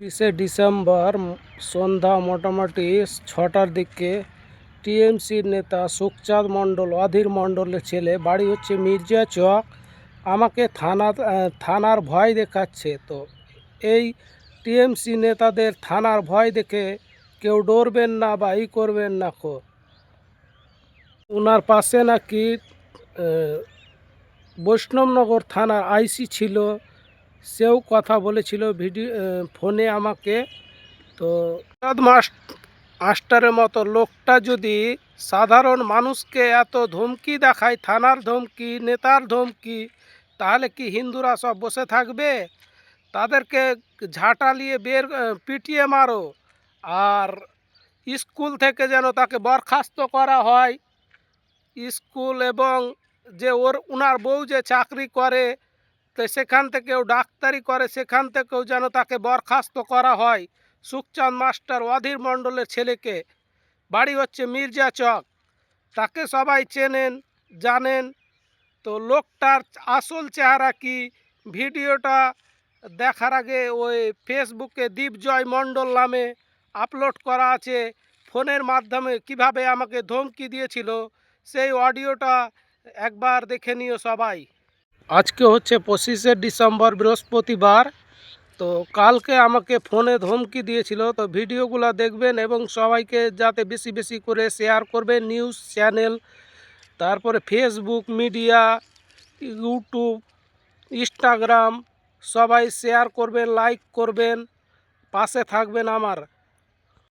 December সন্ধ্যা মোটামুটি ৬টার দিকে টিএমসির নেতা সুখচাঁদ মণ্ডল, অধীর মণ্ডলের ছেলে, বাড়ি হচ্ছে মির্জা চক, আমাকে থানার ভয় দেখাচ্ছে। তো এই টিএমসি নেতাদের থানার ভয় দেখে কেউ ডরবেন না বা করবেন না। ওনার পাশে নাকি বৈষ্ণবনগর থানার আইসি ছিল, সেও কথা বলেছিল ফোনে আমাকে। তো মাস্টারের মতো লোকটা যদি সাধারণ মানুষকে এত ধমকি দেখায়, থানার ধমকি, নেতার ধমকি, তাহলে কি হিন্দুরা সব বসে থাকবে? তাদেরকে ঝাঁটালিয়ে পিটিয়ে মারো, আর স্কুল থেকে যেন তাকে বরখাস্ত করা হয়। স্কুল এবং যে ওনার বউ যে চাকরি করে, তো সেখান থেকেও ডাক্তারি করে, সেখান থেকেও যেন তাকে বরখাস্ত করা হয়। সুখচাঁদ মাস্টার, অধীর মণ্ডলের ছেলেকে, বাড়ি হচ্ছে মির্জা চক, তাকে সবাই চেনেন, জানেন। তো লোকটার আসল চেহারা কি, ভিডিওটা দেখার আগে ওই ফেসবুকে দীপজয় মণ্ডল নামে আপলোড করা আছে। ফোনের মাধ্যমে কিভাবে আমাকে ধমকি দিয়েছিল, সেই অডিওটা একবার দেখে নিও সবাই। আজকে হচ্ছে 25শে ডিসেম্বর, বৃহস্পতিবার। তো কালকে আমাকে ফোনে ধমকি দিয়েছিল। তো ভিডিওগুলো দেখবেন এবং সবাইকে যাতে বেশি বেশি করে শেয়ার করবেন, নিউজ চ্যানেল, তারপরে ফেসবুক মিডিয়া, ইউটিউব, ইনস্টাগ্রাম, সবাই শেয়ার করবেন, লাইক করবেন, পাশে থাকবেন আমার।